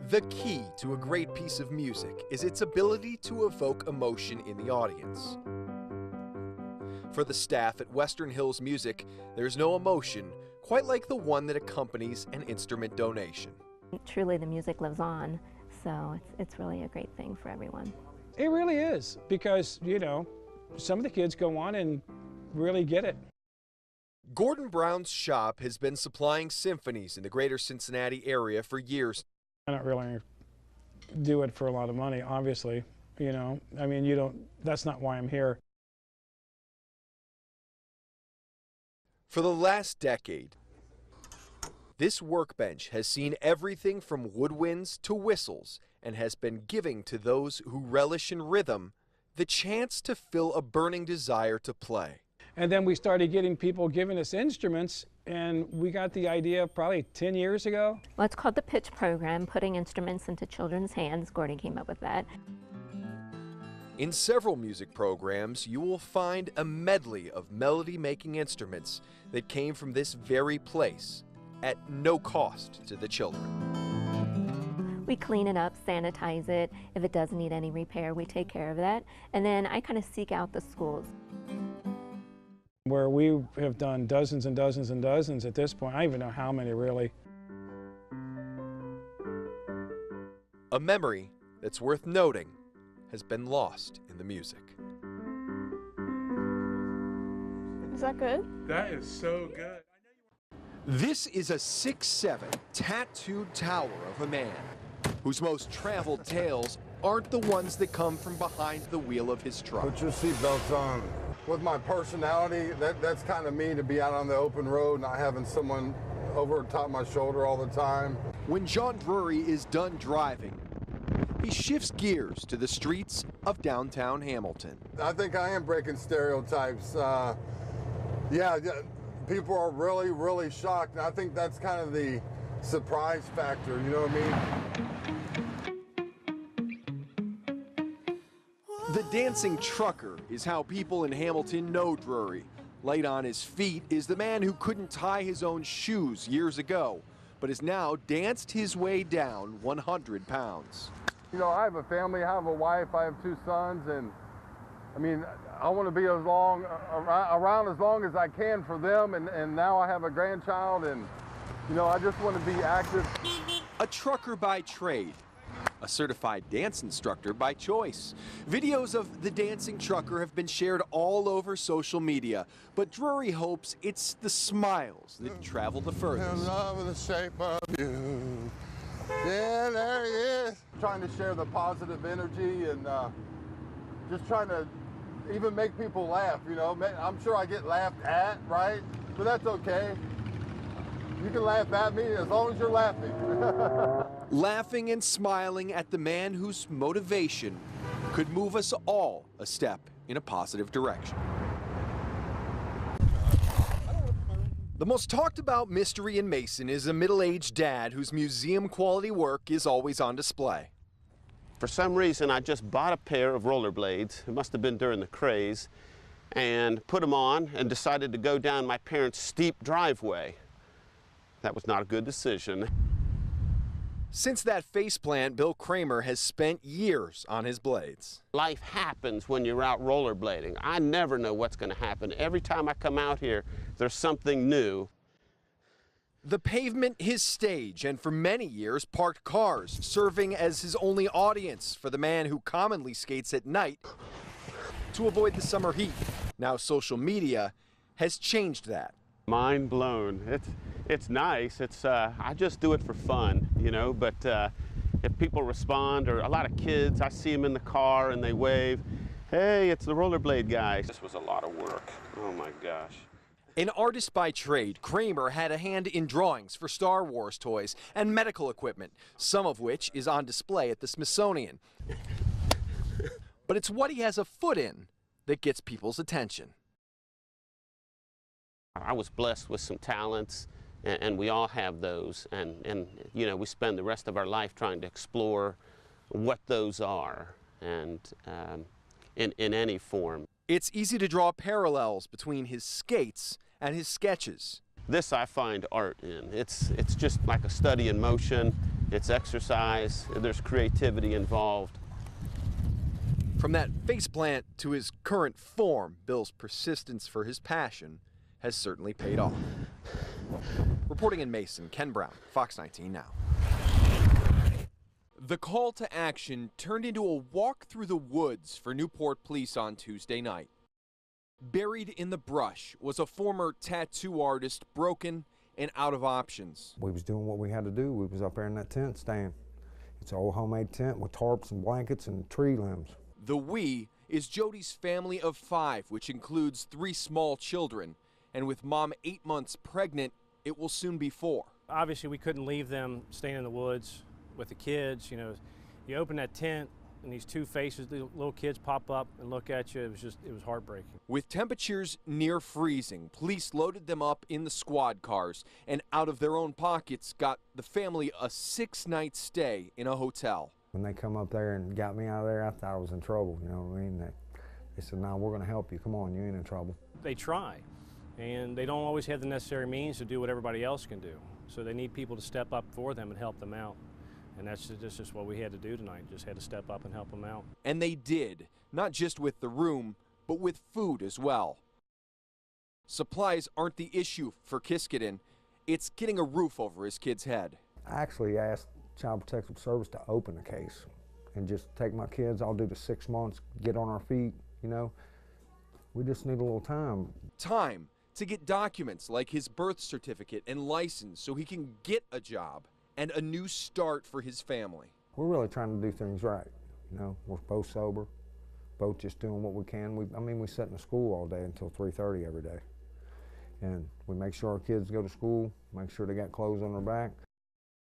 The key to a great piece of music is its ability to evoke emotion in the audience. For the staff at Western Hills Music, there's no emotion quite like the one that accompanies an instrument donation. Truly, the music lives on, so it's really a great thing for everyone. It really is, because, you know, some of the kids go on and really get it. Gordon Brown's shop has been supplying symphonies in the greater Cincinnati area for years. I don't really do it for a lot of money, obviously. You know, I mean, that's not why I'm here. For the last decade, this workbench has seen everything from woodwinds to whistles and has been giving to those who relish in rhythm the chance to fill a burning desire to play. And then we started getting people giving us instruments, and we got the idea probably 10 years ago. Well, it's called the Pitch Program, putting instruments into children's hands. Gordon came up with that. In several music programs, you will find a medley of melody-making instruments that came from this very place at no cost to the children. We clean it up, sanitize it. If it does need any repair, we take care of that. And then I kind of seek out the schools. Where we have done dozens and dozens and dozens at this point. I don't even know how many, really. A memory that's worth noting has been lost in the music. Is that good? That is so good. This is a 6'7" tattooed tower of a man whose most traveled tales aren't the ones that come from behind the wheel of his truck. Put your seatbelts on. With my personality, that's kind of me, to be out on the open road, not having someone over top of my shoulder all the time. When John Drury is done driving, he shifts gears to the streets of downtown Hamilton. I think I am breaking stereotypes. Yeah, people are really, really shocked, and I think that's kind of the surprise factor, you know what I mean? The dancing trucker is how people in Hamilton know Drury. Light on his feet is the man who couldn't tie his own shoes years ago, but has now danced his way down 100 pounds. You know, I have a family, I have a wife, I have 2 sons, and I mean, I want to be around as long as I can for them, and now I have a grandchild, and you know, I just want to be active. A trucker by trade, a certified dance instructor by choice. Videos of the dancing trucker have been shared all over social media, but Drury hopes it's the smiles that travel the furthest. In love with the shape of you. Yeah, there he is. Trying to share the positive energy and just trying to even make people laugh, you know. I'm sure I get laughed at, right? But that's okay. You can laugh at me as long as you're laughing. Laughing and smiling at the man whose motivation could move us all a step in a positive direction. The most talked about mystery in Mason is a middle-aged dad whose museum-quality work is always on display. For some reason, I just bought a pair of rollerblades. It must have been during the craze, and put them on and decided to go down my parents' steep driveway. That was not a good decision. Since that faceplant, Bill Kramer has spent years on his blades. Life happens when you're out rollerblading. I never know what's going to happen. Every time I come out here, there's something new. The pavement, his stage, and for many years, parked cars, serving as his only audience for the man who commonly skates at night to avoid the summer heat. Now social media has changed that. Mind blown. It's nice. I just do it for fun, you know, but if people respond, or a lot of kids, I see them in the car and they wave, hey, it's the rollerblade guy. This was a lot of work. Oh my gosh. An artist by trade, Kramer had a hand in drawings for Star Wars toys and medical equipment, some of which is on display at the Smithsonian. But it's what he has a foot in that gets people's attention. I was blessed with some talents, and we all have those, and you know, we spend the rest of our life trying to explore what those are, and in any form. It's easy to draw parallels between his skates and his sketches. This I find art in. It's just like a study in motion, It's exercise, there's creativity involved. From that faceplant to his current form, Bill's persistence for his passion has certainly paid off. Reporting in Mason, Ken Brown, Fox 19 Now. The call to action turned into a walk through the woods for Newport police on Tuesday night. Buried in the brush was a former tattoo artist, broken and out of options. We was doing what we had to do. We was up there in that tent staying. It's an old homemade tent with tarps and blankets and tree limbs. The we is Jody's family of 5, which includes 3 small children. And with mom 8 months pregnant, it will soon be 4. Obviously, we couldn't leave them staying in the woods with the kids. You know, you open that tent and these 2 faces, the little kids pop up and look at you. It was heartbreaking. With temperatures near freezing, police loaded them up in the squad cars and out of their own pockets got the family a 6-night stay in a hotel. When they come up there and got me out of there, I thought I was in trouble, you know what I mean? They said, no, we're going to help you. Come on, you ain't in trouble. They try, and they don't always have the necessary means to do what everybody else can do. So they need people to step up for them and help them out. And that's just what we had to do tonight, just had to step up and help them out. And they did, not just with the room, but with food as well. Supplies aren't the issue for Kiskadin. It's getting a roof over his kid's head. I actually asked Child Protective Service to open the case and just take my kids. I'll do the 6 months, get on our feet, you know. We just need a little time. Time to get documents like his birth certificate and license so he can get a job and a new start for his family. We're really trying to do things right, you know. We're both sober, both just doing what we can. We sit in the school all day until 3:30 every day. And we make sure our kids go to school, make sure they got clothes on their back.